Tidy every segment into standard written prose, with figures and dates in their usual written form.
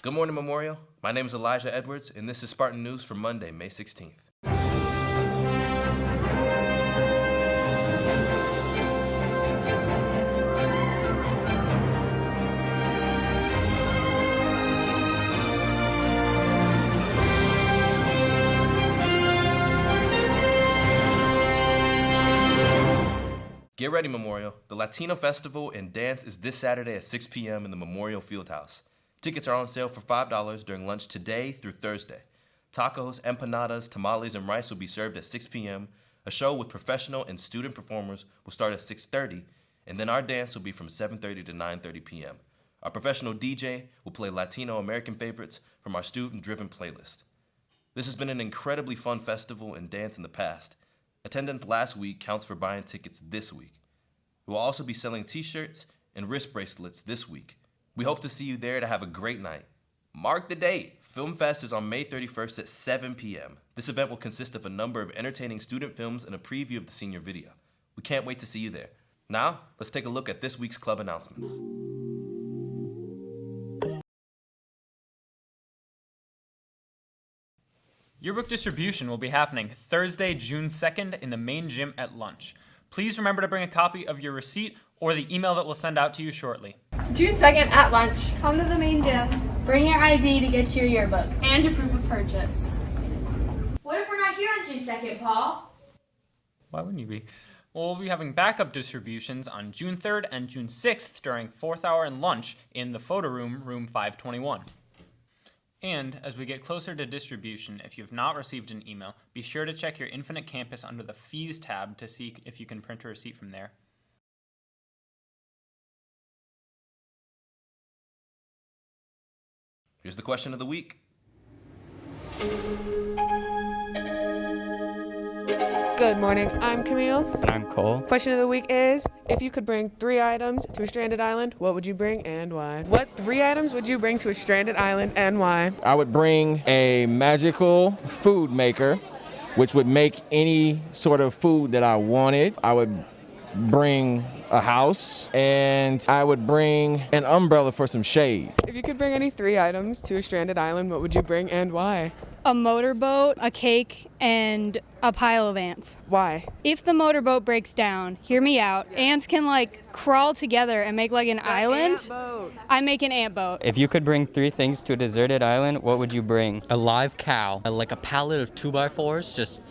Good morning, Memorial. My name is Elijah Edwards, and this is Spartan News for Monday, May 16th. Get ready, Memorial. The Latino Festival and Dance is this Saturday at 6 p.m. in the Memorial Fieldhouse. Tickets are on sale for $5 during lunch today through Thursday. Tacos, empanadas, tamales, and rice will be served at 6 p.m. A show with professional and student performers will start at 6:30, and then our dance will be from 7:30 to 9:30 p.m. Our professional DJ will play Latino American favorites from our student-driven playlist. This has been an incredibly fun festival and dance in the past. Attendance last week counts for buying tickets this week. We will also be selling t-shirts and wrist bracelets this week. We hope to see you there to have a great night. Mark the date. Film Fest is on May 31st at 7 p.m. This event will consist of a number of entertaining student films and a preview of the senior video. We can't wait to see you there. Now, let's take a look at this week's club announcements. Yearbook distribution will be happening Thursday, June 2nd in the main gym at lunch. Please remember to bring a copy of your receipt or the email that we'll send out to you shortly. June 2nd at lunch. Come to the main gym. Bring your ID to get your yearbook. And your proof of purchase. What if we're not here on June 2nd, Paul? Why wouldn't you be? Well, we'll be having backup distributions on June 3rd and June 6th during 4th hour and lunch in the photo room, room 521. And as we get closer to distribution, if you have not received an email, be sure to check your Infinite Campus under the Fees tab to see if you can print a receipt from there. Here's the question of the week. Good morning, I'm Camille. And I'm Cole. Question of the week is, if you could bring 3 items to a stranded island, what would you bring and why? What 3 items would you bring to a stranded island and why? I would bring a magical food maker, which would make any sort of food that I wanted. I would bring a house, and I would bring an umbrella for some shade. If you could bring any 3 items to a stranded island, what would you bring and why? A motorboat, a cake, and a pile of ants. Why? If the motorboat breaks down, hear me out, ants can crawl together and make an island. Ant boat. I make an ant boat. If you could bring 3 things to a deserted island, what would you bring? A live cow, like a pallet of 2x4s, just,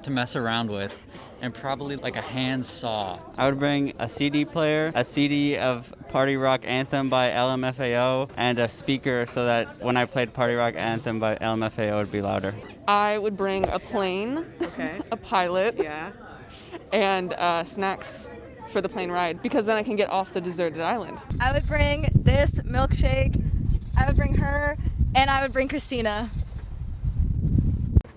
to mess around with, and probably a hand saw. I would bring a CD player, a CD of Party Rock Anthem by LMFAO, and a speaker so that when I played Party Rock Anthem by LMFAO, it would be louder. I would bring a plane, a pilot, and snacks for the plane ride, because then I can get off the deserted island. I would bring this milkshake, I would bring her, and I would bring Christina.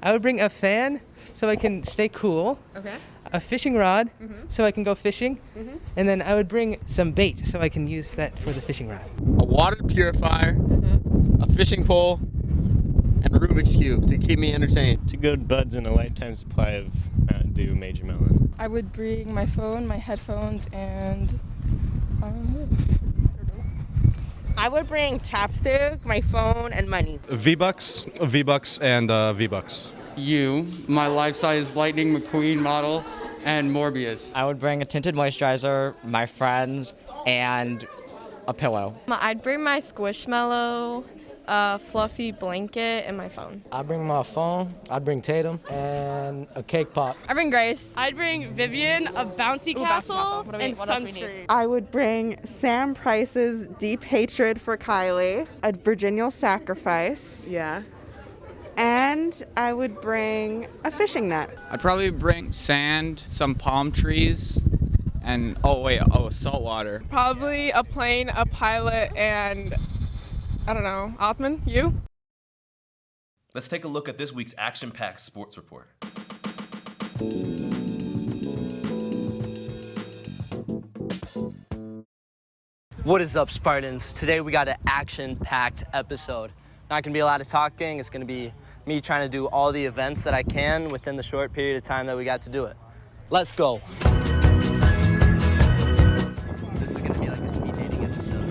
I would bring a fan so I can stay cool. Okay. A fishing rod so I can go fishing. And then I would bring some bait so I can use that for the fishing rod. A water purifier, a fishing pole, and a Rubik's Cube to keep me entertained. 2 good buds and a lifetime supply of Mountain Dew Major Melon. I would bring my phone, my headphones, and I would bring chapstick, my phone, and money. V-Bucks, and V-Bucks. You, my life-size Lightning McQueen model, and Morbius. I would bring a tinted moisturizer, my friends, and a pillow. I'd bring my Squishmallow, a fluffy blanket, and my phone. I'd bring my phone, I'd bring Tatum, and a cake pop. I'd bring Grace. I'd bring Vivian, a bouncy castle, and sunscreen. I would bring Sam Price's Deep Hatred for Kylie, a Virginia Sacrifice. Yeah. And I would bring a fishing net. I'd probably bring sand, some palm trees, and salt water. Probably a plane, a pilot, and I don't know, Othman, you? Let's take a look at this week's action-packed sports report. What is up, Spartans? Today we got an action-packed episode. Not gonna be a lot of talking. It's gonna be me trying to do all the events that I can within the short period of time that we got to do it. Let's go. This is gonna be like a speed dating episode.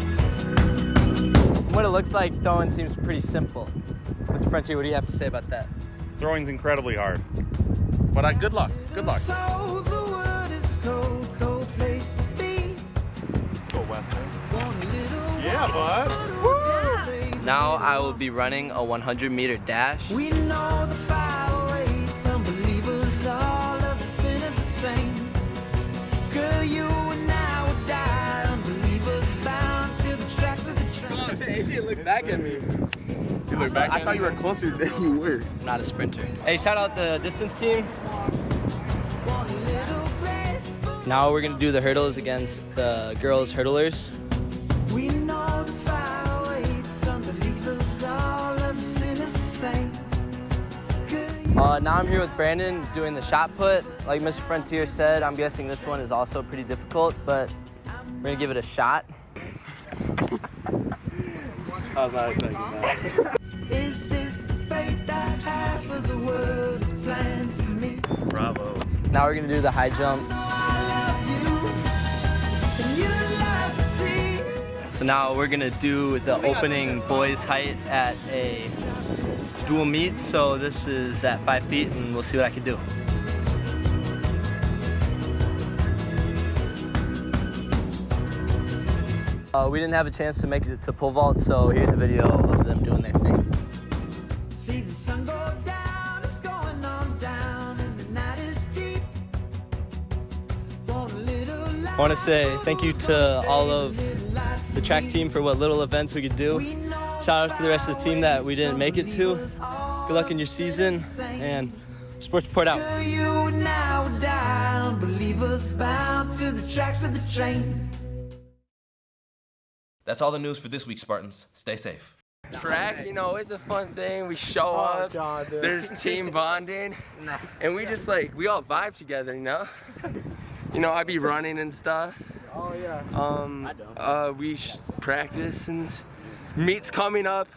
what it looks like, throwing seems pretty simple. Mr. Frontier, what do you have to say about that? Throwing's incredibly hard. But good luck. Good luck. Go Western. Yeah, bud. Now I will be running a 100-meter dash. We know the fire waits, some believers, all of the sinners the same. Girl, you and I would die, unbelievers bound to the tracks of the train. Come on, AJ, look back at me. You look back I thought you were closer than you were. I'm not a sprinter. Hey, shout out the distance team. Now we're gonna do the hurdles against the girls hurdlers. We know the fire waits, unbelievers, all of the sinners the same. Now I'm here with Brandon doing the shot put. Like Mr. Frontier said, I'm guessing this one is also pretty difficult, but we're gonna give it a shot. I was not expecting that. Is this the fate that half of the world is planned for me? Bravo. Now we're gonna do the high jump. So now we're gonna do the opening boys height at a dual meet. So this is at 5 feet and we'll see what I can do. We didn't have a chance to make it to pole vault, so here's a video of them doing their thing. See the sun go down, it's going on down, and the night is deep. I want to say thank you to all of the track team for what little events we could do. Shout out to the rest of the team that we didn't make it to. Good luck in your season, and Sports Report out. Girl, you and I would die, unbelievers bound to the tracks of the train. That's all the news for this week, Spartans. Stay safe. Track, you know, it's a fun thing. We show up, there's team bonding, and we just we all vibe together, you know? You know, I be running and stuff. Oh, yeah. We practice and meets coming up.